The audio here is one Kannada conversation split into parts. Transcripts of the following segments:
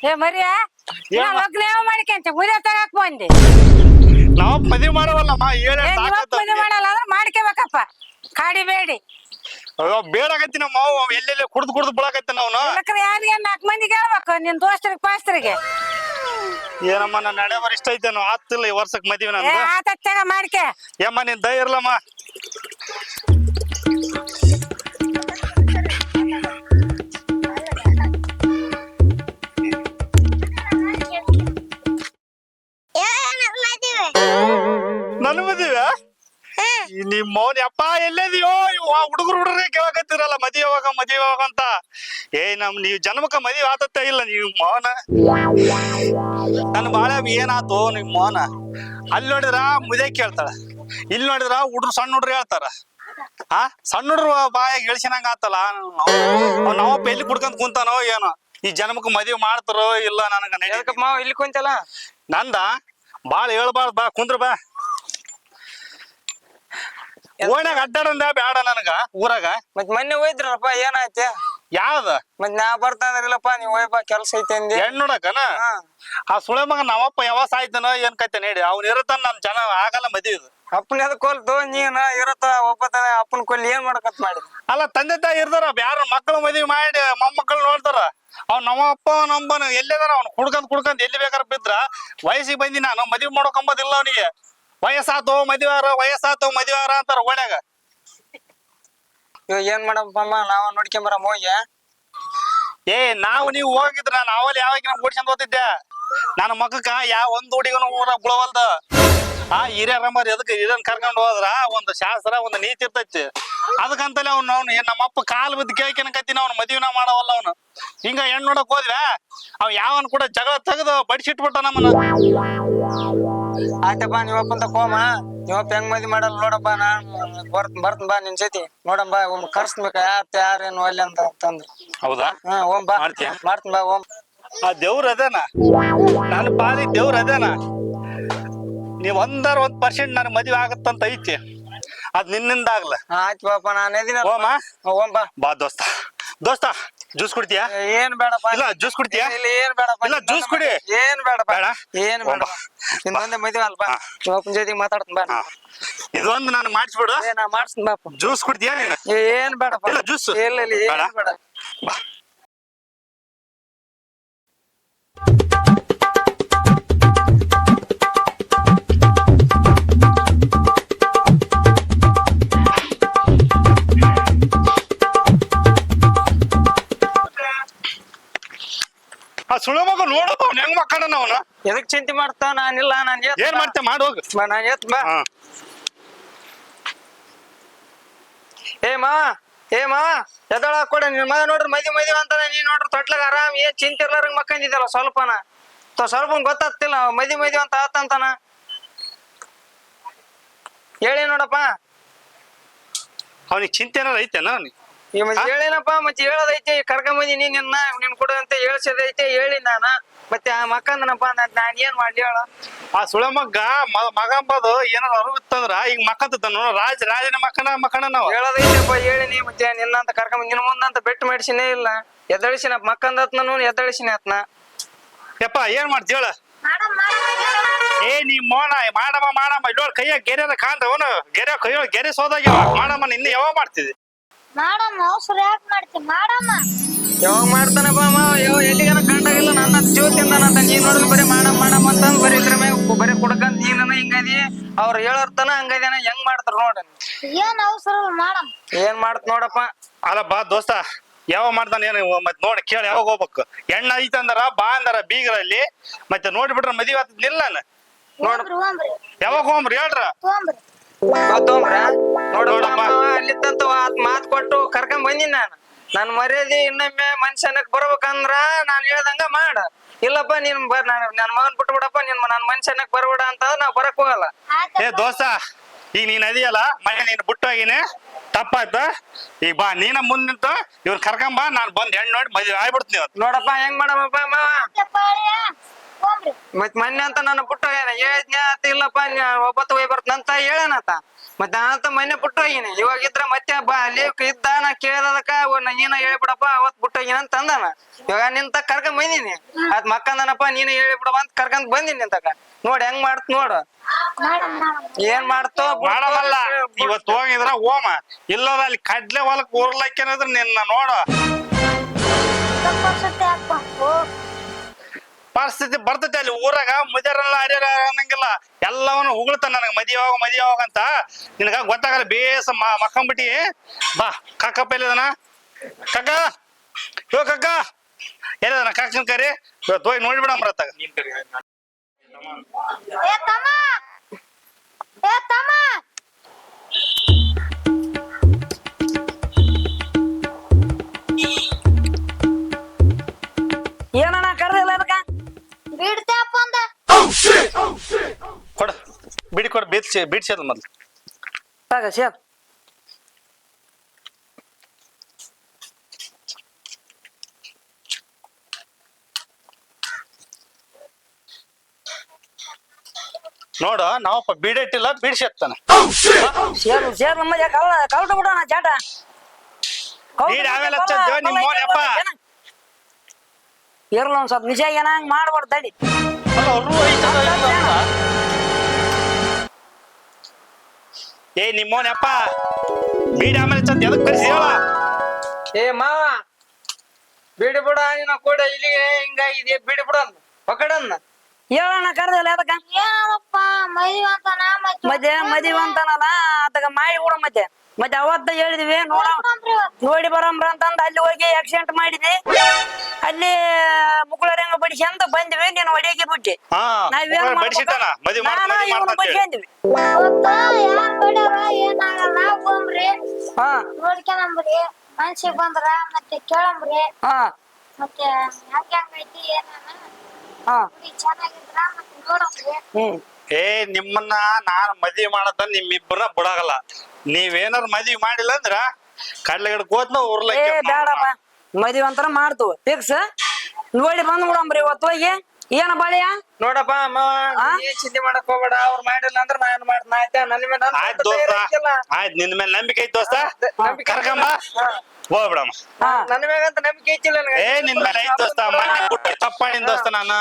ಏ ಮರಿಯಾ ಲಗ್ನ ಯಾವ ಮಾಡಿಕಂತ ಮುರಿಯ ತಗಾಕ್ ಬಂದೆ. ನಾವ್ ಮದ್ವಿ ಮಾಡವಲ್ಲಮ್ಮ ಹೇಳ ಏ ನೀವಪ್ಪ ಮದುವೆ ಮಾಡಲ್ಲ ಅಂದ್ರೆ ಮಾಡ್ಕೋಬೇಕಪ್ಪ ಕಾಡಿ ಬೇಡಿ. ಬೇಡಾಗತ್ತಿ ನಮ್ಮ ಎಲ್ಲೆಲ್ಲಿ ಕುಡ್ದು ಕುಡ್ದು ಬಿಡಾಕತ್ತಿ ನಾವು. ಇಲ್ಲಕ್ರೆ ಯಾರಿಗೆ 4 ಮಂದಿಗೆ ಹೇಳ್ಬೇಕು ನಿನ್ ದೋಸ್ತರಿಗೆ ಪಾಸ್ತರಿಗೆ. ಏನಮ್ಮ ನನ್ನ ನಡೆಯವರು ಇಷ್ಟ ಐತೇನು ಆತಿಲ್ಲ ಈ ವರ್ಷಕ್ ಮದ್ವಿ ಏ ನಂದು. ಆತತ್ತಾಗ ಮಾಡ್ಕೆ. ಏಮ್ಮ ನೀನ್ ದಯ ಇರ್ಲಮ್ಮ. ನನ್ನ ಮದ್ವೆ ನಿಮ್ ಮೌನ್ ಯಪ್ಪ ಎಲ್ಲದಿಯೋ ಹುಡುಗರು ಕೇಳಕತ್ತಿರಲ್ಲ ಮದ್ವೆ ಯಾವಾಗ ಅಂತ. ಏ ನೀವ್ ಜನ್ಮಕ್ಕ ಮದ್ವೆ ಆತತ್ತೆ ಇಲ್ಲ ನೀವ್ ಮೌನ. ನನ್ ಬಾಳೆ ಏನಾತು ನಿಮ್ ಮೌನ. ಅಲ್ಲಿ ನೋಡಿದ್ರ ಮುದೆ ಕೇಳ್ತಾಳ, ಇಲ್ಲಿ ನೋಡಿದ್ರ ಸಣ್ಣ ಹುಡ್ರು ಹೇಳ್ತಾರ. ಸಣ್ಣ ಹುಡ್ರು ಬಾಯಾಗ ಇಳಿಸಿನಂಗ ಆತಲ್ಲ. ನಾವಪ್ಪ ಎಲ್ಲಿ ಕುಡ್ಕಂತ ಕುಂತಾನೋ ಏನೋ. ಈ ಜನ್ಮಕ್ಕ ಮದ್ವೆ ಮಾಡ್ತಾರೋ ಇಲ್ಲ ನನಗ ಇಲ್ಲಿ ಕುಂತಲ್ಲ ನಂದ ಬಾಳ ಹೇಳ್ಬಾರ್ದು. ಬಾ ಕುಂದ್ರ ಬಾ. ಓಣ್ಯಾಗ ಅಡ್ಡಾಡಂದ ಬ್ಯಾಡ ನನಗ ಊರಾಗ. ಮತ್ ಮೊನ್ನೆ ಹೋಯ್ದ್ರಪ್ಪ ಏನಾಯ್ತು? ಯಾವ್ದ ಮತ್ ನಾ ಬರ್ತಾನಿಲ್ಲಪ್ಪ ನೀವ್ ಹೋಯ್ಬಾ ಕೆಲ್ಸ ಐತೆ ಅಂದಿ. ಹೆಣ್ಣು ನೋಡಕನ ಆ ಸುಳೆ ಮಗ ನಮ್ಮಪ್ಪ ಯಾವಸ್ ಆಯ್ತಾನೋ ಏನ್ ಕತೆ ಹೇಳಿ. ಅವ್ನ ಇರತಾನ ನಮ್ ಜನ ಆಗಲ್ಲ ಮದ್ವಿ. ಅಪ್ಪನ ಎದಕ್ ಕೊಲ್ತು ನೀನ್ ಇರತ್ತ ಒಬ್ಬತಾನ ಅಪ್ಪನ ಕೊಲ್ಲಿ ಏನ್ ಮಾಡಕತ್ ಮಾಡಿ. ಅಲ್ಲ ತಂದೆ ತಾಯಿ ಇರ್ತಾರ ಯಾರ ಮಕ್ಕಳು ಮದ್ವಿ ಮಾಡಿ ಮೊಮ್ಮಕ್ಕಳು ನೋಡ್ತಾರ. ಅವ್ ನಮ್ಮಪ್ಪ ನಂಬನ ಎಲ್ಲಿದಾರ ಅವ್ನು ಕುಡ್ಕಂತ ಎಲ್ಲಿ ಬೇಕಾರ ಬಿದ್ರ ವಯಸ್ಸಿಗೆ ಬಂದಿ ನಾನು ಮದ್ವಿ ಮಾಡೋಕಂಬದಿಲ್ಲ ಅವನಿಗೆ. ವಯಸ್ಸಾತೋ ಮದ್ವಾರ ಅಂತಾರ ಓಣ್ಯಾಗ. ಇವಾಗ ಏನ್ ಮಾಡಪ್ಪ ನಾವ್ ನೋಡ್ಕೊಂಬರಮ್ಮ ಹೋಗಿ. ನಾವು ನೀವು ಹೋಗಿದ್ರ ನಾನು ಅವಲ್ಲಿ ಯಾವಾಗ ಓಡಿಸ್ಕೊಂಡ್ ಹೋಗ್ತಿದ್ದೆ. ನನ್ನ ಮಕ್ಕಕ್ಕ ಒಂದ್ ಹುಡುಗನು ಊರಾಗ ಬಿಳವಲ್ದ. ಹಿರಿಯರಂಬರ್ ಎದಕ್ ಹಿರಿಯನ್ ಕರ್ಕೊಂಡ್ ಹೋದ್ರ ಒಂದ್ ಶಾಸ್ತ್ರ ಒಂದ್ ನೀತಿ ಇರ್ತೈತಿ. ಅದಕ್ಕಂತಲೇ ಅವ್ನು ನಮ್ಮಪ್ಪ ಕಾಲ್ ಬಿದ್ದು ಕೇಳ್ಕೆನಕತ್ತಿನ ಅವ್ನು ಮದ್ವಿನ ಮಾಡವಲ್ಲ ಅವ್ನು. ಹಿಂಗ ಹೆಣ್ಣು ನೋಡಕ್ ಹೋದ್ವಾ ಅವ್ ಯಾವನ್ ಕೂಡ ಜಗಳ ತೆಗೆದು ಬಡಿಸಿಟ್ಬಿಟ್ಟ ನಮ್ಮನ್ನ. ಆಯ್ತಪ್ಪ ನೀವಪ್ಪಂತ ಕೋಮ ನೀವಪ್ಪ ಹೆಂಗ್ ಮದ್ವಿ ಮಾಡಲ್ಲ ನೋಡಪ್ಪ. ನಾನ್ ಬರ್ತನ್ ಬಾ ನಿನ್ ಜೊತೆ ನೋಡಮ್ ಬಾ. ಕರ್ಸ್ಬೇಕ ಯಾರೇನು ಅಲ್ಲಿ ಅಂತಂದ್ರ. ಹೌದಾ? ಓಂ ಬಾ ಮಾಡ್ತೀನಿ ಬಾ ಓಂ. ಆ ದೇವ್ರ ಅದೇನ ನನ್ನ ಪಾಲಿ ದೇವ್ರ ಅದೇನ. ನೀವ್ 1% ನನ್ ಮದ್ವೆ ಆಗತ್ತಂತ ಐತಿ. ಅದ್ ನಿನ್ನಿಂದ ಆಗ್ಲ. ಆಯ್ತು ಬಾಪ ನಾನು ಇದೀನಿ. ಓಂ ಬಾ. ಬಾ ದೋಸ್ತ ಜ್ಯೂಸ್ ಕುಡ್ತೀಯಾ? ಏನ್ ಬೇಡಪ್ಪ. ಇಲ್ಲ ಜ್ಯೂಸ್ ಕುಡ್ತೀಯಾ? ಏನ್ ಬೇಡಪ್ಪ. ಇಲ್ಲ ಜ್ಯೂಸ್ ಕುಡಿ. ಏನ್ ಬೇಡಪ್ಪ. ಏನ್ ಬೇಡ. ಇನ್ನೊಂದೇ ಮದ್ವೆ ಅಲ್ಪ ನಿಮ್ಮಪ್ಪನ ಜೊತೆ ಮಾತಾಡ್ತೀನಿ ಬಾ. ಇದೊಂದು ನಾನು ಮಾಡಿಸ್ಬಿಡು. ನಾ ಮಾಡ್ಸ್ತೀನಿ ಬಾಪ. ಜ್ಯೂಸ್ ಕುಡ್ತೀಯಾ ನೀನು? ಏನ್ ಬೇಡಪ್ಪ. ಇಲ್ಲ ಜ್ಯೂಸ್ ಇಲ್ಲ ಏನ್ ಬೇಡ. ಬಾ. ಸುಳ್ಳು ಮಗ ನೋಡಪ್ಪ ಅವ್ನ ಹೆಂಗ್ ಮಕ್ಕಳ ಅವನ. ಎದಕ್ ಚಿಂತೆ ಮಾಡ್ತಾವ? ನಾನಿಲ್ಲ ನಾನು ಏನ್ ಮಾಡ್ತೇ ಮಾಡೋಗ. ನಾನು ಎತ್ ಬಾ. ಏ ಮಾವ ಎದಳ ಕೊಡ. ನಿನ್ ಮಗ ನೋಡ್ರಿ ಮದ್ವಿ ಅಂತಾನೆ. ನೀನ್ ನೋಡ್ರಿ ತೊಟ್ಲಾಗ ಆರಾಮ್ ಏನ್ ಚಿಂತೆ ಇರ್ಲಾರಂಗ್ ಮಕ್ಕಂದಿದ್ದಲ್ಲ ಸ್ವಲ್ಪನ ಗೊತ್ತಾಗ್ತಿಲ್ಲ. ಮದ್ವಿ ಅಂತ ಆತಂತಾನ ಹೇಳಿ ನೋಡಪ್ಪ. ಅವನಿಗೆ ಚಿಂತೆ ಏನಾರ ಐತೆನ? ಈ ಮತ್ತೆ ಹೇಳಿನಪ್ಪ. ಮತ್ತೆ ಹೇಳೋದೈತಿ ಕರ್ಕೊಂಬಂದಿ ನಿನ್ ಕೂಡ ಅಂತ ಹೇಳ್ಸೋದೈತೆ ಹೇಳಿ ನಾನ. ಮತ್ತೆ ಆ ಮಕ್ಕಂದನಪ್ಪ ನಾನ್ ಏನ್ ಮಾಡ್ಲಿ ಹೇಳ. ಆ ಸುಳ ಮಗ ಅಂಬದು ಏನಾರ ಅರಿವಿತ್ತಂದ್ರ ಈಗ ಮಕ್ಕಂತ ರಾಜನ ಮಕ್ಕಣ ನಾವು ಹೇಳೋದೈತಪ್ಪ ಹೇಳಿನಿ. ಮತ್ತೆ ನಿನ್ನಂತ ಕರ್ಕೊಂಬಂದ್ ನಿನ್ ಮುಂದಂತ ಬೆಟ್ಟು ಮಾಡಿಸಿನೇ ಇಲ್ಲ. ಎದ್ದಳಿಸಿನ ಮಕ್ಕಂದತ್ನ ಎದ್ದಳಿಸಿನ ಆತ್ನ. ಯಪ್ಪ ಏನ್ ಮಾಡ್ತಿ ಹೇಳ. ನೀ ಮೋಣ ಮಾಡಮ್ಮ ಇಲ್ಲೋಳ್ ಕೈಯ ಗೆರೆರ ಕಾಣ್ರವನು ಗೆರೆ ಸೋದಾಗ್ಯಾವ. ಮಾಡಮ್ಮ ನಿನ್ನ ಯಾವಾಗ ಮಾಡ್ತಿದ್ವಿ? ಮಾಡಮ್ಮ ಅವಸರ ಯಾಕೆ ಮಾಡ್ತಿ ಮಾಡಮ್ಮ. ಯಾವಾಗ ಮಾಡ್ತಾನಪ್ಪ ಎಲ್ಲಿಗನ ಕಂಡಾಗಿಲ್ಲ. ನನ್ನ ಜೀವತಿಂದನಂತ ನೀನ್ ನೋಡಿದ್ರೆ ಬರೀ ಮಾಡಮ್ಮ ಅಂತಂದ್ ಬರೀ ಇದ್ರ ಮ್ಯಾಗ ಬರೀ ಕುಡ್ಕಂತ ನೀನ ಹಿಂಗದಿ ಅವ್ರು ಹೇಳೋರ್ತನ ಹಂಗದೇನ ಹೆಂಗ್ ಮಾಡ್ತಾರ ನೋಡ. ಏನ್ ಅವಸರ ಮಾಡಮ್. ಏನ್ ಮಾಡ್ತ ನೋಡಪ್ಪ. ಅಲ್ಲ ಬಾ ದೋಸ್ತ ಯಾವಾಗ ಮಾಡ್ತಾನ ಏನು ಮತ್ ನೋಡಿ ಕೇಳಿ ಯಾವಾಗ ಹೋಗ್ಬೇಕು. ಎಣ್ಣ ಐತಂದ್ರ ಬಾ ಅಂದಾರ ಬೀಗರಲ್ಲಿ. ಮತ್ತೆ ನೋಡ್ಬಿಟ್ರ ಮದ್ವೆ ಆತದ ನಿಲ್ಲಾನ. ಯಾವಾಗ ಹೋಗ್ರಿ ಹೇಳ್ರ. ನೋಡಪ್ಪ ಅಲ್ಲಿದ್ದಂತ ಮಾತ್ ಕೊಟ್ಟು ಕರ್ಕೊಂಡ್ ಬಂದಿನಿ ನಾನು. ನನ್ ಮರ್ಯಾದೆ ಇನ್ನೊಮ್ಮೆ ಮನುಷ್ಯನಕ್ ಬರ್ಬೇಕಂದ್ರ ನಾನ್ ಹೇಳ್ದಂಗ ಮಾಡ. ಇಲ್ಲಪ್ಪ ನೀನ್ ನನ್ ಮಗನ್ ಬಿಟ್ಟು ಬಿಡಪ್ಪ. ನನ್ ಮನುಷ್ಯನಕ್ ಬರ್ಬೇಡ ಅಂತ ನಾವ್ ಬರಕ್ ಹೋಗಲ್ಲ. ದೋಸ್ತ ಈಗ ನೀನ್ ಅದಿಯಲ್ಲ ಮನೆ ನೀನ್ ಬಿಟ್ಟೋಗಿನಿ ತಪ್ಪಾಯ್ತ. ಈಗ ಬಾ ನೀನ ಮುಂದಿಂತ ಇವ್ನ ಕರ್ಕೊಂಬಾ. ನಾನ್ ಬಂದ್ ಹೆಣ್ಣು ನೋಡಿ ಮದ್ವೆ ಆಗ್ಬಿಡ್ತೀನಿ. ನೋಡಪ್ಪ ಹೆಂಗ್ ಮಾಡಮ್ಮಪ್ಪ ಮಾವ. ಹೋಗ್ರಿ ಮತ್ ಮೊನ್ನೆ ಅಂತ ನನ್ನ ಪುಟ್ಟ ಹೇಳಿದ್ನ ಆತ ಇಲ್ಲಪ್ಪ ಒಬ್ಬತ್ತು ಹೋಗಿ ಬರ್ತಂತ ಹೇಳೇನತ ಮತ್ ನಾನಂತ ಮೊನ್ನೆ ಬಿಟ್ಟು ಹೋಗಿನಿ ಇವಾಗ ಇದ್ರ ಮತ್ತೆ ಬಾ ಅಲ್ಲಿ ಇದ್ದ ನಾ ಕೇಳದಕ್ಕ ನೀನ ಹೇಳ್ಬಿಡಪ್ಪ ಅವತ್ ಬಿಟ್ಟು ಹೋಗಿನ ಅಂತ ಅಂದಾನ ಇವಾಗ ನಿಂತ ಕರ್ಕೊಂಡ್ ಬಂದಿನಿ ಅದ್ ಮಕ್ಕಂದನಪ್ಪ ನೀನು ಹೇಳಿಬಿಡವ ಅಂತ ಕರ್ಕೊಂಡ್ ಬಂದಿನಿ ನಿಂತಕ ನೋಡ್ ಹೆಂಗ್ ಮಾಡ್ತ ನೋಡು ಏನ್ ಮಾಡ್ತೋ ಮಾಡಮಲ್ಲ ಇವತ್ತು ಹೋಗಿದ್ರ ಓಮ ಇಲ್ಲದ ಅಲ್ಲಿ ಕಡ್ಲೆ ಹೊಲಕ್ ಊರ್ಲಕ್ಕೇನದ್ರ ನಿನ್ನ ನೋಡ ಸತ್ತೆ ಹಾಕ್ಬೇಕು ಪರಿಸ್ಥಿತಿ ಬರ್ತೈತಿ ಅಲ್ಲಿ ಊರಾಗ ಮುದ್ಯಾರಲ್ಲ ಹರಿಯರ ಅನ್ನಂಗಿಲ್ಲ ಎಲ್ಲವನ್ನ ಉಗುಳ್ತಾನ ನನಗ ಮದಿ ಹೋಗ ಅಂತ ನಿನಗ ಗೊತ್ತಾಗಲ್ಲ ಬೇಸ ಮಕ್ಕಂಬಿಟ್ಟಿ ಬಾ ಕಕ್ಕಪ್ಪ ಎಲ್ಲಿದನ ಕಕ್ಕ ಯೋ ಕಕ್ಕ ಎಲ್ಲಿದನ ಕಕ್ಕನ ಕರಿ ಇವತ್ತು ಹೋಗಿ ನೋಡ್ಬಿಡಮ್ರತ್ತಾಗ ಏ ತಮ್ಮ ಏ ತಮ್ಮ ಏನಣ್ಣ ಕರ್ದಿಲ್ಲ ಅದಕ್ಕ ಬಿಡ್ತೇಪ್ಪ ಅಂದ ಕೊಡ ಬಿಡಿ ಕೊಡ ಬಿಡ್ಸದ ಮೊದ್ಲು ತಗ ಸೇರ್ ನೋಡು ನಾವಪ್ಪ ಬೀಡಿಟ್ಟಿಲ್ಲ ಬಿಡ್ಸತ್ತಾನ ಸೇರ್ ನಮ್ಮ ಕಲ್ತು ಬಿಡೋಣ ಚಾಟ ಬೀಡಿ ಆಮೇಲೆ ಹಚ್ಚದ್ಯೋ ನಿಮ್ಮ ಮೋನಪ್ಪ ಇರ್ಲ ಒಂದ್ ಸ್ವಲ್ಪ ನಿಜ ಏನ ಹಂಗ್ ಮಾಡ್ಬಾರ್ದು ತಡಿ ಏ ನಿಮ್ಮೋನಪ್ಪ ಬೀಡಿ ಆಮೇಲೆ ಹಚ್ಚದ್ ಎದಕ್ ಕರ್ಸಿ ಹೇಳ ಏ ಮಾವ ಬಿಡಿ ಬಿಡ ನೀನ ಕೂಡ ಇಲ್ಲಿಗೆ ಹಿಂಗಾಗಿದೆ ಬಿಡಿ ಬಿಡನ್ ಪಕಡನ್ನ ಹೇಳಣ್ಣ ಕರ್ದಿಲ್ಲ ಅದಕ್ಕ ಏನಪ್ಪ ಮದ್ವಿ ಅಂತ ನಾ ಮತ್ತೆ ಮದುವೆ ಅಂತಾನಲ್ಲ ಅದಕ್ಕ ಮಾಡಿ ಬಿಡ ಮತ್ತೆ ಅವತ್ತ ಹೇಳಿದ್ವಿ ನೋಡಿ ಬರಮ್ರ ಅಂತಂದ ಅಲ್ಲಿ ಹೋಗಿ ಆಕ್ಸಿಡೆಂಟ್ ಮಾಡಿದ್ವಿ ಅಲ್ಲಿ ಮುಕ್ಕಳರ ಹೆಂಗ ಬಡಿಸಿ ಅಂತ ಬಂದ್ವಿ ನೀನು ಹೊಡಿಯಕ್ಕೆ ಬಿಟ್ಟಿ ಹಾ ನಾವೇನ್ ಬಡಿಸಿಟ್ಟಾನ ಮದಿ ಬಡಿಸ್ಕೊಂಡ್ವಿ ಅವತ್ತ ಯಾರ್ ಬೇಡಾರ ಏನಾಗಲ್ಲ ಹೋಗ್ರಿ ಹಾ ನೋಡ್ಕೊಂಬರಿ ಮನ್ಸಿಗೆ ಬಂದ್ರ ಮತ್ತೆ ಕೇಳಂಬ್ರಿ ಹಾ ಮತ್ತೆ ಹೆಂಗೈತಿ ಏನಾನ ಹಾ ಚೆನ್ನಾಗಿದ್ರ ಮತ್ತೆ ನೋಡಂಬ್ರಿ ಏ ನಿಮ್ಮನ್ನ ನಾನ್ ಮದ್ವಿ ಮಾಡದ ನಿಮ್ಮಿಬ್ಬರನ್ನ ಬಿಡಾಗಲ್ಲ ನೀವೇನಾರ ಮದ್ವಿ ಮಾಡಿಲ್ಲ ಅಂದ್ರ ಕಡ್ಲೆಗಡೆ ಕೋತ್ನ ಏ ಉರ್ಲಕ್ಕೆ ಬೇಡಪ್ಪ ಮದ್ವಿ ಅಂತಾರ ಮಾಡ್ತು ಫಿಕ್ಸ್ ನೋಡಿ ಬಂದ್ ಬಿಡಂಬ್ರಿ ಇವತ್ತು ಹೋಗಿ ಏನ ಬಾಳಿಯ ನೋಡಪ್ಪ ಏನ್ ಚಿಂತೆ ಮಾಡಕ್ ಹೋಗ್ಬೇಡ ಅವ್ರು ಮಾಡಿಲ್ಲ ಅಂದ್ರ ನಾನು ಮಾಡ್ತೀನಿ ಆಯ್ತಾ ನನ್ನ ಮೇಲೆ ಆಯ್ತು ದೋಸ್ತ ಆಯ್ತು ನಿನ್ ಮೇಲೆ ನಂಬಿಕೆ ಐತಿ ದೋಸ್ತ ಕರ್ಕಂಬ ಹೋಗ್ಬಿಡಮ್ಮ ನನ್ನ ಮ್ಯಾಗಂತ ನಂಬಿಕೆ ಐತಿಲ್ಲ ನನಗೆ ಏ ನಿನ್ ಮೇಲೆ ಐತಿ ದೋಸ್ತ ಮನೆ ಬಿಟ್ಟು ತಪ್ಪ ಮಾಡಿನ ದೋಸ್ತ ನಾನು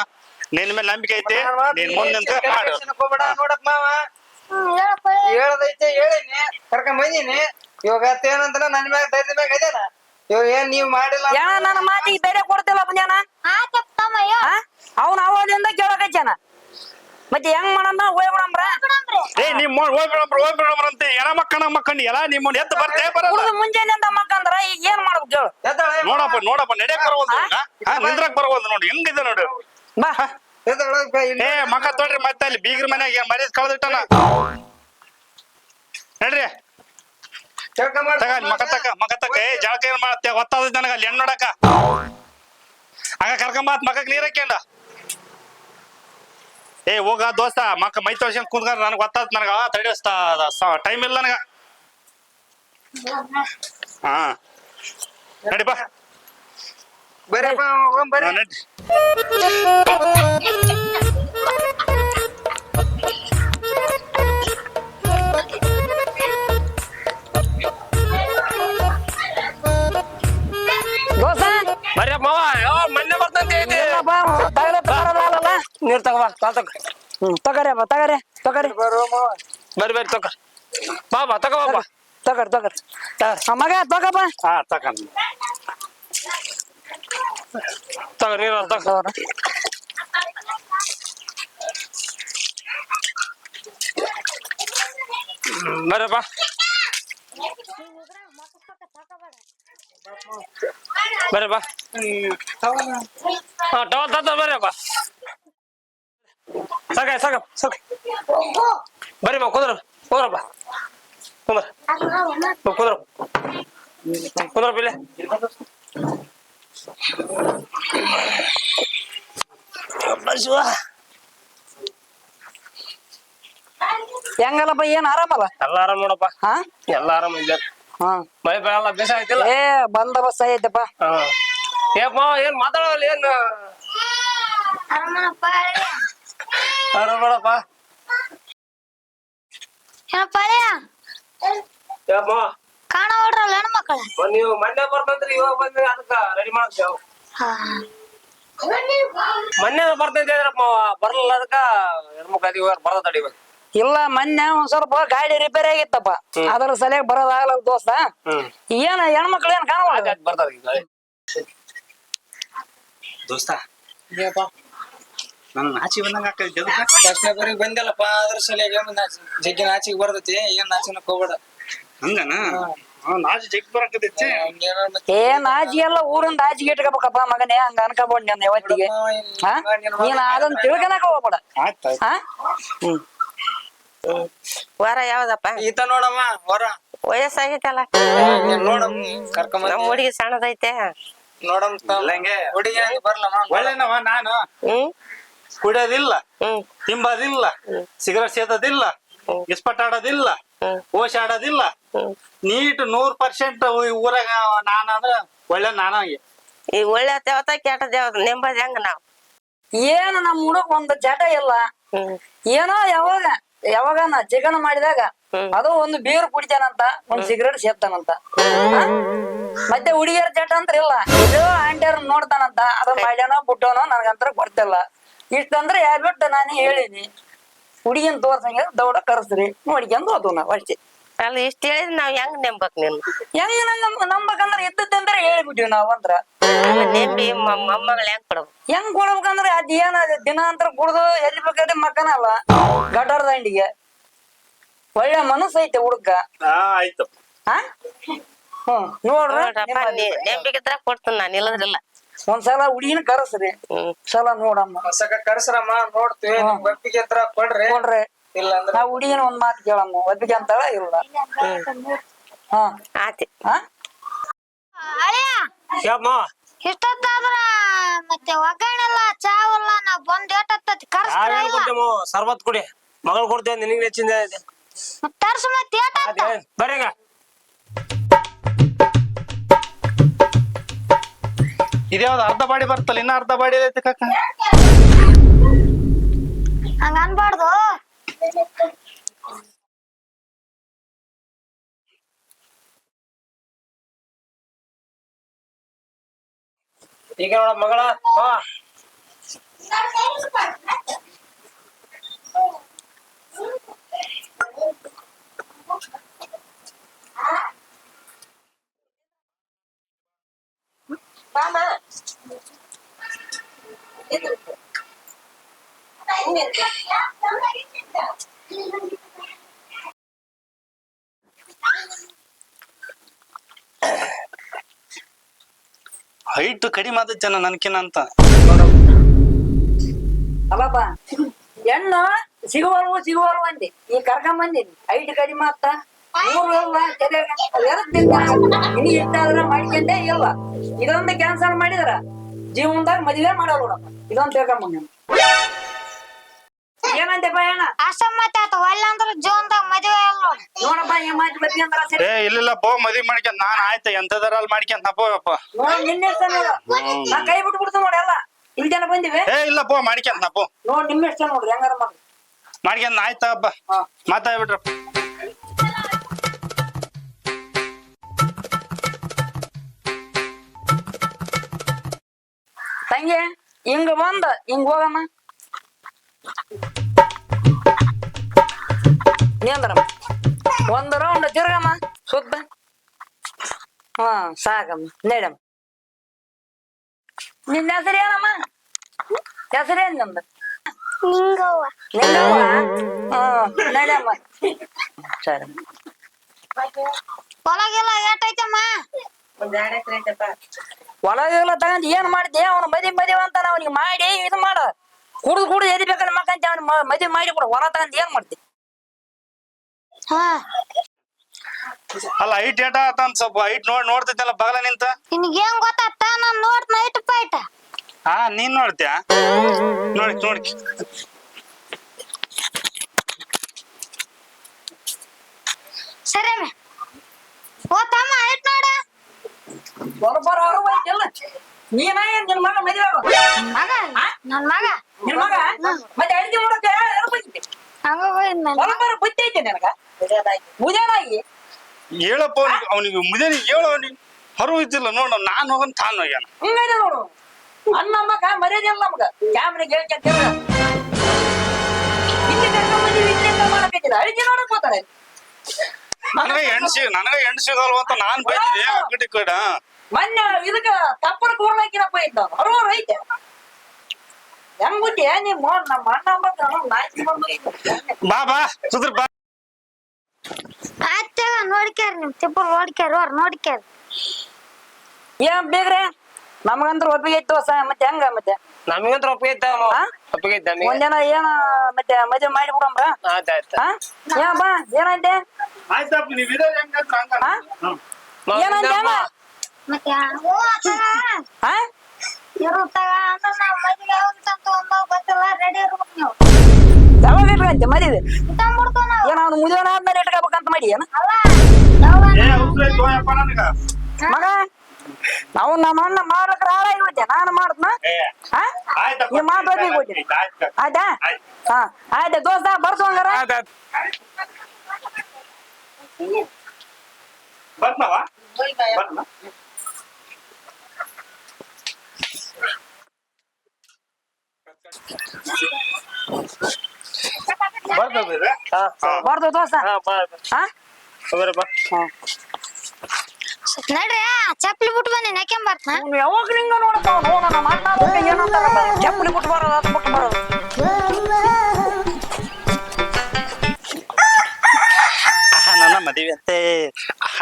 ನಿನ್ ಮೇಲೆ ನಂಬಿಕೆ ಐತಿ ನೀನ್ ಮುಂದೆ ಮಾಡು ಹೋಗ್ಬೇಡ ನೋಡಪ್ಪ ಮಾವ ಹೇಳಪ್ಪ ಹೇಳದೈತೆ ಹೇಳಿನಿ ಕರ್ಕೊಂಡ್ ಬಂದೀನಿ ಇವಾಗ ಏನಂತ ನನ್ ಮ್ಯಾಗ ಧೈರ್ಯ ಮ್ಯಾಗ ಇದೇನ ಇವಾಗ ಏನ್ ನೀವ್ ಮಾಡಿಲ್ಲ ಏನ ನನ್ನ ಮಾತಿಗೆ ಬೇರೆ ಕೊಡ್ತಿಲ್ಲ ಪುಣ್ಯನ ಆಯ್ತಪ್ಪ ತಮ್ಮ ಹೇಳ ಅವನ ಅವದಿಂದ ಕೇಳಕಚ್ಚನ ಮತ್ತೆ ಹೆಂಗ್ ಮಾಡಮ್ಮ ಹೋಯ್ ಬಿಡಂಬ್ರ ಏ ನಿಮ್ ಹೋಗ್ಬಿಡಮ್ರ ಅಂತ ಎಣ ಮಕ್ಕಂಡು ಎಲ್ಲ ನಿಮ್ಮನ್ನ ಎದ್ದು ಬರ್ತೇ ಬರಲ್ಲ ಉಳಿದು ಮುಂಜಾನೆಯಿಂದ ಮಕ್ಕಂದ್ರ ಈಗ ಏನ್ ಮಾಡ್ಬೇಕು ಹೇಳು ಎದ್ದಾಳೆ ನೋಡಪ್ಪ ನಡ್ಯಾಕ್ ಬರವಲ್ದು ನಿಂದ್ರಕ್ ಬರವಲ್ದು ನೋಡಿ ಹೆಂಗಿದೆ ನೋಡು ಬಾ ಏ ಮಕ್ಕ ತೊಡ್ರಿ ಮತ್ತೆ ಅಲ್ಲಿ ಬೀಗ್ರ ಮನ್ಯಾಗ ಮರ್ಯಾದ ಕಳ್ದಿಟ್ಟನ ನಡ್ರಿ ತಗ ಮಕ ತಕ ಏ ಜಳಕ ಏನ್ ಮಾಡತ್ತೆ ಒತ್ತಾದ ನನಗ ಅಲ್ಲಿ ಹೆಣ್ಣು ನೋಡಕ ಆಗ ಕರ್ಕೊಂಬಾತ್ ಮಕಕ್ ನೀರ್ ಹಾಕ್ಯಂಡ ಏ ಹೋಗ ದೋಸ್ತ ಮಕ್ಕ ಮೈ ತೋರ್ಸ್ಕೊಂಡ್ ಕುಂತ್ಕೊಂಡ್ರ ನನಗೆ ಗೊತ್ತಾತ್ ನನಗ ತಡಿಸ್ತಾ ಟೈಮ್ ಇಲ್ಲ ನನಗ ಹಾ ನಡಿಪ ಬರ್ರಿಪ್ಪ ಬರ್ರಿ ನಡ್ರಿ ದೋಸ್ತ ಬರ್ಯಪ್ಪ ಮೊನ್ನೆ ಬರ್ತಂತೆ ನೀರ್ ತಗೋಬಾ ತಗರಿ ಬರ್ರಿ ಬರ್ರಿ ತಕ ಬಾ ತಗೋಬಾ ತಗರಿ ಮಗ ತಗೋಬಾ ಹಾ ತಕೊಂಡ್ ತಗ ನೀರು ತಗ ಬರ್ರಪ್ಪ ಬರ್ರಪ್ಪ ಹಾ ಟವಲ್ ತತ್ತ ಬರ್ರಪ್ಪ ಸಾಕ ಬರ್ರಿ ಬಾ ಕುದ್ರಪ್ಪ ಕುದ್ರಪ್ಪ ಇಲ್ಲೇ ಹೆಂಗಲ್ಲಪ್ಪ ಏನ್ ಆರಾಮಲ್ಲ ಎಲ್ಲ ಆರಾಮ್ ನೋಡಪ್ಪ ಹಾ ಎಲ್ಲ ಆರಾಮ್ ಇದ್ದ ಹಾ ಮಳೆ ಬೆಳೆಲ್ಲ ಬೇಸ ಆಯ್ತಿಲ್ಲ ಏ ಬಂದೋಬಸ್ತ್ ಐತಪ್ಪ ಏಪ್ಪ ಏನ್ ಮಾತಾಡೋಲ್ಲ ಏನ್ ಅರಮನಪ್ಪ ನೋಡಪ್ಪ ಏನಪ್ಪ ಯಮ್ಮ ಕಾಣ ಹೊಡ್ರಲ್ಲ ಹೆಣ್ಮಕ್ಳ ನೀವು ಮೊನ್ನೆ ಬರ್ತಂದ್ರಿ ಇವಾಗ ಬಂದ್ರಿ ಅದಕ್ಕ ರೆಡಿ ಮಾಡ್ತೇವ್ ಮೊನ್ನೆ ಬರ್ತೈತೆ ಬರಲ್ಲ ಅದಕ್ಕ ಹೆಣ್ಮಕ್ಳು ಇವಾಗ ಬರ್ತದ ಇವಾಗ ಇಲ್ಲ ಮೊನ್ನೆ ಒಂದ್ ಸ್ವಲ್ಪ ಗಾಡಿ ರಿಪೇರಿ ಆಗಿತ್ತಪ್ಪ ಅದ್ರ ಸಲಗ ಬರೋದಾಗಲ್ಲ ದೋಸ್ತ ಏನ ಹೆಣ್ಮಕ್ಳು ಏನ್ ಕಾಣುವ ಬರ್ತದ ಈಗ ದೋಸ್ತ ನನ್ ನಾಚಿ ಬಂದಂಗ ಆಕೈತಿ ಫಸ್ಟ್ ಪೇಪರಿಗೆ ಬಂದಲ್ಲಪ್ಪ ಅದ್ರ ಸಲುವಾಗಿ ಜಗ್ಗಿ ನಾಚಿಗೆ ಬರ್ತೈತಿ ಏನ್ ನಾಚಿನಕ್ ಹೋಗ್ಬೇಡ ಹಂಗನ ನಾಚಿ ಜಗ್ ಬರಕತೈತಿ ಹಂಗೇನೋ ಮತ್ತೆ ಏ ನಾಜಿ ಎಲ್ಲ ಊರಿಂದ ಆಜಿಗೆ ಇಟ್ಕೋಬೇಕಪ್ಪ ಮಗನೇ ಹಂಗ ಅನ್ಕೋಬೋಡ್ ನಾನು ಯಾವತ್ತಿಗೆ ನೀನ್ ಅದನ್ನ ತಿಳ್ಕನಕ ಹೋಗ್ಬೇಡ ಆಯ್ತಾಯ್ತು ಹಾ ವಾರ ಯಾವ್ದಪ್ಪ ಈತ ನೋಡಮ್ಮ ಹೊರ ವಯಸ್ಸಾಗೈತಲ್ಲ ನೋಡಮ್ ಕರ್ಕೊಂಬ ನಮ್ ಹುಡುಗಿ ಸಣ್ಣದೈತೆ ನೋಡಮ್ ಹುಡುಗಿ ಬರ್ಲಮ್ಮ ಒಳ್ಳೆನವ ನಾನು ಹ್ಮ್ ಕುಡಿಯೋದಿಲ್ಲ ಹ್ಮ್ ತಿಂಬೋದಿಲ್ಲ ಸಿಗರೇಟ್ ಸೇದೋದಿಲ್ಲ ಇಸ್ಪಟ್ ಆಡೋದಿಲ್ಲ ಓಶ್ ಆಡೋದಿಲ್ಲ ನೀಟ್ 100% ಊರಾಗ ನಾನಂದ್ರ ಒಳ್ಳೆ ನಾನಾಗಿ ಈ ಒಳ್ಳೆ ದೇವತ ಕೆಟ್ಟ ದೇವತ ನೆಂಬದ್ ಹೆಂಗ ನಾವ್ ಏನು ನಮ್ ಹುಡುಗ ಒಂದು ಜಟ ಇಲ್ಲ ಹ್ಮ್ ಏನೋ ಯಾವಾಗ ನಾ ಚಿಕನ್ ಮಾಡಿದಾಗ ಅದು ಒಂದು ಬೀರ್ ಕುಡಿತಾನಂತ ಒಂದ್ ಸಿಗರೇಟ್ ಸೇರ್ತಾನಂತ ಮತ್ತೆ ಹುಡುಗಿಯರ್ ಜಟ ಅಂತ ಇಲ್ಲ ಇದು ಆಂಟಿಯರ್ ನೋಡ್ತಾನಂತ ಅದ ಮಾಡ್ಯಾನೋ ಬಿಟ್ಟೋನೋ ನನ್ಗಂತರ ಗೊತ್ತಿಲ್ಲ ಇಷ್ಟಂದ್ರೆ ಬಿಟ್ಟು ನಾನು ಹೇಳಿನಿ ಹುಡುಗಿನ ತೋರ್ಸಂಗ ದೌಡ ಕರ್ಸ್ರಿ ನೋಡ್ಕೊಂಡ್ ಹೋದ್ವು ನಾವ್ ಅಷ್ಟೇ ಅಲ್ಲ ಇಷ್ಟ ಹೇಳಿದ್ರೆ ನಾವ್ ಹೆಂಗ್ ನೆಂಬಕ್ ನೀನು ಹೆಂಗ ನಂಬಕಂದ್ರ ಇದ್ದದ್ದಂದ್ರೆ ಹೇಳ್ಬಿಟ್ಟಿವಿ ನಾವ್ ಅಂದ್ರ ನೆಂಬಿ ಮೊಮ್ಮಗಳು ಹೆಂಗ್ ಕೊಡ್ಬೇಕು ಹೆಂಗ್ ಕೊಡ್ಬೇಕಂದ್ರೆ ಅದ್ ಏನ ದಿನಾಂತರ ಕುಡ್ದು ಎಲ್ಲಿ ಬೇಕಾದ್ರೆ ಮಕ್ಕನಲ್ಲ ಗಟಾರ ದಂಡಿಗೆ ಒಳ್ಳೆ ಮನಸ್ಸು ಐತೆ ಹುಡುಗ ಆಯ್ತು ಹಾ ಹ್ಮ್ ನೋಡ್ರಿ ನೋಡ್ರಪ್ಪ ನೆಂಬಿಗಿದ್ರ ಕೊಡ್ತೀನಿ ನಾನು ಇಲ್ಲದ್ರಿಲ್ಲ ಒಂದ್ಸಲ ಹುಡುಗಿನ ಕರಸ್ರಿ ಸಲ ನೋಡಮ್ಮ ಹೊಸಕ ಕರ್ಸ್ರಮ್ಮ ನೋಡ್ತೀವಿ ನಿಮ್ ಒಪ್ಪಿಗೆ ಹತ್ರ ಕೊಡ್ರಿ ನೋಡ್ರಿ ಇಲ್ಲ ಅಂದ್ರೆ ನಾ ಹುಡುಗಿನ ಒಂದ್ ಮಾತು ಕೇಳಮ್ಮ ಒಪ್ಪಿಗೆ ಅಂತಾಳ ಇಲ್ಲ ಹಾ ಆತಿ ಹಾ ಅಳಿಯ ಯಮ್ಮ ಇಷ್ಟೊತ್ತಾದ್ರ ಮತ್ತೆ ಒಗ್ಗರಣೆಲ್ಲ ಚಾವಲ್ಲ ನಾ ಬಂದ್ ಏಟತ್ತತಿ ಕರ್ಸ್ತಾರ ಯಾರು ಇಲ್ಲ ಕೊಡ್ತೇಮೋ ಸರ್ಬತ್ ಕುಡಿ ಮಗಳು ಕೊಡ್ತೇವೆ ನಿನಗೆ ನೆಚ್ಚಿಂದ ತರ್ಸು ಮತ್ತೆ ಏಟತ್ತ ಬರ್ರಿಗ ಇದ್ಯಾವ್ದು ಅರ್ಧ ಬಾಡಿ ಬರ್ತಲ್ಲ ಇನ್ನ ಅರ್ಧ ಬಾಡಿ ಐತಿ ಕಾಕ ಹಂಗ ಅನ್ಬಾರ್ದು ಈಗ ನೋಡ ಮಗಳ ಬಾ ಹೈಟ್ ಕಡಿಮೆ ಆದ ಜನ ನನ್ಕಿನ ಅಂತ ಅಲ್ಲಪ್ಪ ಹೆಣ್ಣು ಸಿಗುವಲ್ವು ಅಂದಿ ಈ ಕರ್ಕೊಂಡ್ ಬಂದಿನಿ ಐದು ಕಡಿಮೆ ಆಗ್ತ ಇನ್ನು ಎಷ್ಟಾದ್ರ ಮಾಡ್ಕೊಂಡೇ ಇಲ್ಲ ಇದೊಂದು ಕ್ಯಾನ್ಸಲ್ ಮಾಡಿದ್ರ ಜೀವನದಾಗ ಮದುವೆ ಮಾಡಲ್ಲ ನೋಡಪ್ಪ ಇದೊಂದು ತಿಳ್ಕೊಂಬಂದ ಏನಂತೆಪ್ಪ ಏನ ಅಸಮ್ಮತ ಆತ ಒಳ್ಳೆ ಅಂದ್ರ ಜೀವನದಾಗ ಮದುವೆ ಅಲ್ಲ ನೋಡಪ್ಪ ಈ ಮಾತು ಬತ್ತಿ ಅಂದ್ರ ಸರಿ ಏ ಇಲ್ಲ ಪೋ ಮದ್ವಿ ಮಾಡ್ಕೊಂಡ್ ನಾನ್ ಆಯ್ತು ಎಂತದರಲ್ಲಿ ಮಾಡ್ಕೊಂಡ್ ಪೋಯಪ್ಪ ನೋಡ್ ನಿನ್ನೆಷ್ಟ ನೋಡು ನಾ ಕೈ ಬಿಟ್ಬಿಡ್ತು ನೋಡಿ ಎಲ್ಲ ಇಲ್ಲಿ ಜನ ಬಂದಿವಿ ಏ ಇಲ್ಲ ಪೋ ಮಾಡ್ಕೊಂಡ್ ಪೋ ನೋಡ್ ನಿಮ್ಮೆಷ್ಟ ನೋಡ್ರಿ ಹೆಂಗಾರ ಮಾಡ್ರಿ ಮಾಡ್ಕೊಂಡ್ ಆಯ್ತಾ ಹಬ್ಬ ಮಾತಾಡ್ಬಿಟ್ರಪ್ಪ ತಂಗಿ ಹಿಂಗ ಬಂದ ಹಿಂಗ ಹೋಗಮ್ಮ ನಿಂದ್ರಮ್ಮ ಒಂದ್ ರೌಂಡ್ ತಿರ್ಗಮ್ಮ ಸುತ್ತ ಹಾ ಸಾಕಮ್ಮ ನಡಮ್ಮ ನಿನ್ನ ಹೆಸರು ಏನಮ್ಮ ಹೆಸರೇನ್ ನಮ್ದು ನಿಂಗವ್ವ ನಿಂಗವ್ವ ನಡಮ್ಮ ಸರಿ ಹೊಲಗೆಲ್ಲ ಏಟೈತಮ್ಮ ಒಳಗೆಲ್ಲ ತಗೊಂಡ್ ಏನ್ ಮಾಡಿದ್ದೆ ಅವ್ನ ಮದಿ ಅಂತ ಅವ್ನಿಗೆ ಮಾಡಿ ಇದು ಮಾಡ ಕುಡ್ದು ಎದಿ ಬೇಕಾದ್ರೆ ಮಕ್ಕಂತ ಅವ್ನ ಮದಿ ಮಾಡಿ ಕೊಡ ಹೊಲ ತಗೊಂಡ್ ಏನ್ ಮಾಡ್ತಿ ಹಾ ಅಲ್ಲ ಹೈಟ್ ಏಟ ಆತ ಅಂತ ಸ್ವಲ್ಪ ಹೈಟ್ ನೋಡ್ತಿದ್ದಲ್ಲ ಬಗಲ ನಿಂತ ನಿನಗೇನ್ ಗೊತ್ತಾತ ನಾನ್ ನೋಡ್ತ ಇಟ್ಟು ಪಾಯ್ಟ ನೀನ್ ನೋಡ್ತೀಯ ನೋಡಿ ಸರಿ ಅಮ್ಮ ಓ ತಮ್ಮ ಇಟ್ ನೋಡ ಬರೋಬ್ಬರ ಐತಿಲ್ಲ ನೀನ ಏನ್ ನಿನ್ ಮಗ ಮದುವೆ ಮಗ ನನ್ ಮಗ ನಿನ್ ಮಗ ಮತ್ತೆ ಅಡಿಗೆ ಮಾಡಕ್ಕೆ ಯಾರು ಬಂದಿದ್ದೆ ಹಂಗ ಹೋಗಿದ್ ನಾನು ಹೊಲಬಾರ ಬುದ್ಧಿ ಐತೆ ನನಗ ಮುಜಾನಾಗಿ ಹೇಳಪ್ಪ ಅವನಿಗೆ ಮುದೇನಿ ಹೇಳು ಅವನಿಗೆ ಹೊರ ಇದ್ದಿಲ್ಲ ನೋಡ ನಾನ್ ಹೋಗನ್ ತಾನು ಹೋಗ್ಯಾನ ಹಿಂಗೈತೆ ನೋಡು ಅಣ್ಣ ಮಗ ಮರ್ಯಾದೆ ಇಲ್ಲ ನಮ್ಗ ಕ್ಯಾಮ್ರಿಗೆ ಹೇಳ್ಕೊಂತ ಇಲ್ಲಿ ಕರ್ಕೊಂಡ್ ಬಂದಿವಿ ಇಲ್ಲಿಂದ ಮಾಡಕೈತಿಲ್ಲ ಅಡಿಗೆ ನೋಡಕ್ ಹೋಗ್ತಾರೆ ನನಗ ಹೆಣ್ ಸಿಗಲ್ವ ಅಂತ ನಾನ್ ಬೈದಿನಿ ಅಂಗಡಿ ಕಡೆ ಮೊನ್ನೆ ಇದಕ್ಕ ತಪ್ಪನ ಕೂರ್ಲಾಕಿನಪ್ಪ ಇದ್ದ ಅವ್ರವ್ರ ಐತೆ ಹೆಂಗ್ ಬುದ್ಧಿ ನೀವ್ ನಮ್ಮ ಅಣ್ಣ ಬಂದ ನಾಯಿ ಬಂದು ಬಾ ಬಾ ಸುದ್ರ ಬಾ ಆಯ್ತಾಗ ನೋಡ್ಕ್ಯಾರ ನಿಮ್ ತಿಪ್ಪಲ್ ನೋಡ್ಕ್ಯಾರ ಅವ್ರ ನೋಡ್ಕ್ಯಾರ ಏನ್ ಬೇಗ್ರೆ ನಮಗಂತ್ರ ಒಪ್ಪಿಗೆ ಐತಿ ಹೊಸ ಮತ್ತೆ ಹೆಂಗ ಮತ್ತೆ ನಮಗಂತ್ರ ಒಪ್ಪಿಗೆ ಐತ ಹಾ? ಒಪ್ಪಿಗೆ ಐತ ನಮಗೆ ಒಂದಿನ ಏನ ಮತ್ತೆ ಮದುವೆ ಮಾಡಿ ಬಿಡಂಬ್ರ ಆಯ್ತಾಯ್ತು ಹಾ ಏನ್ ಬಾ ಏನಂತೆ ಆಯ್ತಪ್ಪ ನೀವ್ ಇದೇ ಹೆಂಗಂದ್ರ ಹಂಗ ಹಾ? ಏನಂತೆ ಅಮ್ಮ? ಮತ್ತೆ ಹ್ಞೂ ತಗ ಹಾ ಇರು ತಗ ಅಂದ್ರೆ ನಾವ್ ಮದ್ವೆ ಯಾವಾಗ ತಗೊಂಡ್ ಗೊತ್ತಿಲ್ಲ ರೆಡಿ ಇರ್ಬೇಕು ನೀವು ಯಾವಾಗ ಇಟ್ಕಂತೆ ಮದುವೆ ತಂದ್ಬಿಡ್ತಾವ ನಾವು ಏನ ಅವ್ನು ಮುದುವೆ ಆದ್ಮೇಲೆ ಇಟ್ಕೋಬೇಕಂತ ಮಾಡಿ ಏನ ಅಲ್ಲ ಯಾವಾಗ ಏ ಅವ್ಸರ ಐತೋಯಪ್ಪ ನನಗ ಮಗ ನಾವು ನಮ್ಮ ಅಣ್ಣ ಮಾಡ್ಲಿಕ್ರ ಹಾಳಾಗಿರುತ್ತೆ ನಾನು ಮಾಡ್ತನ ಹಾ ಆಯ್ತಪ್ಪ ನೀವ್ ಮಾತಾಡಿ ಕೊಡ್ತೀನಿ ಆಯ್ತಾ ಹಾ ಆಯ್ತಾ ದೋಸ್ತ ಬರ್ಸು ಹಂಗಾರ ಬರ್ನವ ಬರ್ನ ಬರ್ತದ ಬರ್ದು ದೋಸ್ತ ಹಾ ಬರಪ್ಪ ನಡ್ರಿ ಚಪ್ಪಲಿ ಬಿಟ್ಟು ಬಂದಿ ಯಾಕೆ ಬರ್ತನ ಅವ್ನು ಯಾವಾಗ ನಿಂಗ ನೋಡಪ್ಪ ನೋಡ ನಮ್ಮ ಅಣ್ಣ ಬಗ್ಗೆ ಏನಂತಾರಲ್ಲ ಚಪ್ಪಲಿ ಬಿಟ್ಟು ಬರೋದು ಅದು ಬಿಟ್ಟು ಬರೋದು ನನ್ನ ಮದುವೆ ಅಂತೆ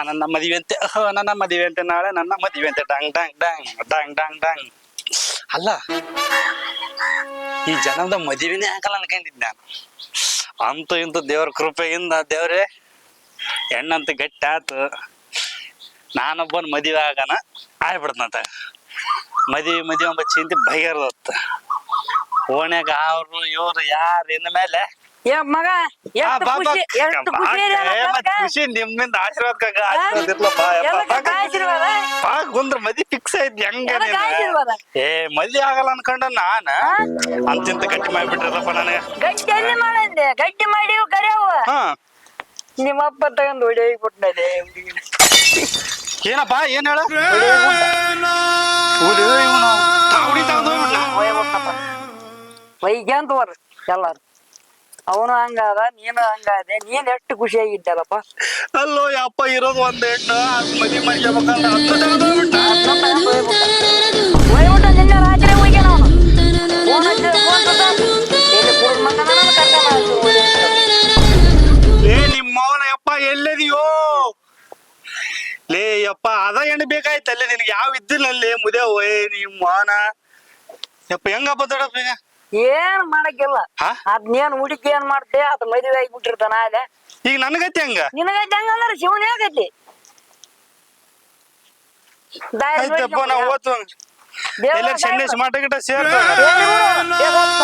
ನನ್ನ ಮದುವೆ ಅಂತೆ ನನ್ನ ಮದುವೆ ಅಂತೆ ನಾಳೆ ನನ್ನ ಮದುವೆ ಅಂತೆ dung dung dung dung dung dung ಅಲ್ಲ ಈ ಜನದ ಮದುವೆನೇ ಆಗಲ್ಲ ಅನ್ಕೊಂಡಿದ್ ನಾನು ಅಂತೂ ಇಂತೂ ದೇವ್ರ ಕೃಪೆಯಿಂದ ದೇವ್ರೆ ಹೆಣ್ಣಂತ ಗಟ್ಟಿ ಆತು ನಾನೊಬ್ಬನ ಮದುವೆ ಆಗನ ಆಗ್ಬಿಡ್ತಂತ ಮದುವೆ ಎಂಬ ಚಿಂತೆ ಬಗೆಹರ್ದತ್ತ ಓಣ್ಯಾಗ ಅವ್ರು ಇವ್ರು ಯಾರು ಇನ್ನ ಮೇಲೆ ಏ ಮಗ ಎಷ್ಟು ಖುಷಿ ಎಷ್ಟು ಖುಷಿ ಇದೆ ಅಲ್ಲ ಕನಕ? ಖುಷಿ ನಿಮ್ಮಿಂದ ಆಶೀರ್ವಾದ ಎಲ್ಲಕ್ಕ ಆಶೀರ್ವಾದ ಕುಂದ್ರ ಮದಿ ಫಿಕ್ಸ್ ಐತಿ ಹೆಂಗ ಎಲ್ಲಕ್ಕ ಆಶೀರ್ವಾದ ಏ ಮದ್ವೆ ಆಗಲ್ಲ ಅನ್ಕೊಂಡ ನಾನ ಅಂತಿಂತ ಗಟ್ಟಿ ಮಾಡ್ಬಿಟ್ರಲ್ಲಪ್ಪ ನನಗ ಗಟ್ಟಿ ಎಲ್ಲಿ ಮಾಡಂದೆ ಗಟ್ಟಿ ಮಾಡಿ ಕರೆಯವ ಹಾ ನಿಮ್ಮಪ್ಪ ತಗೊಂಡು ಹೊಡಿಬಿಟ್ನದೆ ಏನಪ್ಪ ಏನ್ ಹೇಳ ವೈಜ್ಞಾಂತ ವರ್ ಎಲ್ಲಾರು ಅವನು ಹಂಗಾದ ನೀನು ಹಂಗಾದೆ ನೀನ್ ಎಷ್ಟು ಖುಷಿಯಾಗಿದ್ದಲ್ಲಪ್ಪ ಅಲ್ಲೋ ಯಪ್ಪ ಇರೋದು ಒಂದ್ ಹೆಣ್ಣು ಮದ್ವಿ ಮಾಡ್ಕೋಬೇಕಂತ ಹೋಗ್ಬಿಟ್ಟ ನಿನ್ನೆ ರಾತ್ರಿ ಹೋಗ್ಯಾನ ಅವನು ಫೋನ್ ಹಚ್ಚಿ ಫೋನ್ ಎಲ್ಲಿ ಕುಡಿದ್ ಮಗನ ಕರ್ಕೊಂಡ್ ಲೇ ನಿಮ್ಮವನ ಯಪ್ಪ ಎಲ್ಲದಿಯೋ ಲೇ ಯಪ್ಪ ಅದ ಹೆಣ್ಣು ಬೇಕಾಯ್ತಲ್ಲ ನಿನಗೆ ಯಾವ ಇದ್ದಿಲ್ಲಲ್ಲಿ ಮುದೆ ಓಯ್ ನಿಮ್ಮವನ ಯಪ್ಪ ಹೆಂಗಪ್ಪ ದೊಡ್ಡಪ್ಪ ಈಗ ಏನ್ ಮಾಡಕ್ಕಿಲ್ಲ ಹಾ? ಅದ್ನೇನ್ ಹುಡುಕಿ ಏನ್ ಮಾಡ್ತೆ ಅದ್ ಮದುವೆ ಆಗಿಬಿಟ್ಟಿರ್ತಾನ ಅಲ್ಲೇ ಈಗ ನನಗೈತಿ ಹೆಂಗ ನಿನಗೈತೆ ಹಂಗಂದ್ರೆ ಶಿವನೇ ಆಗೈತಿ ಆಯ್ತಪ್ಪ ನಾವು ಓದ್ತು ಎಲ್ಲ ಸನ್ಯಾಸ ಮಾಟ ಗಿಟ ಸೇರ್ತ ಸೇರಿ ಬಿಡು. ಯಪ್ಪ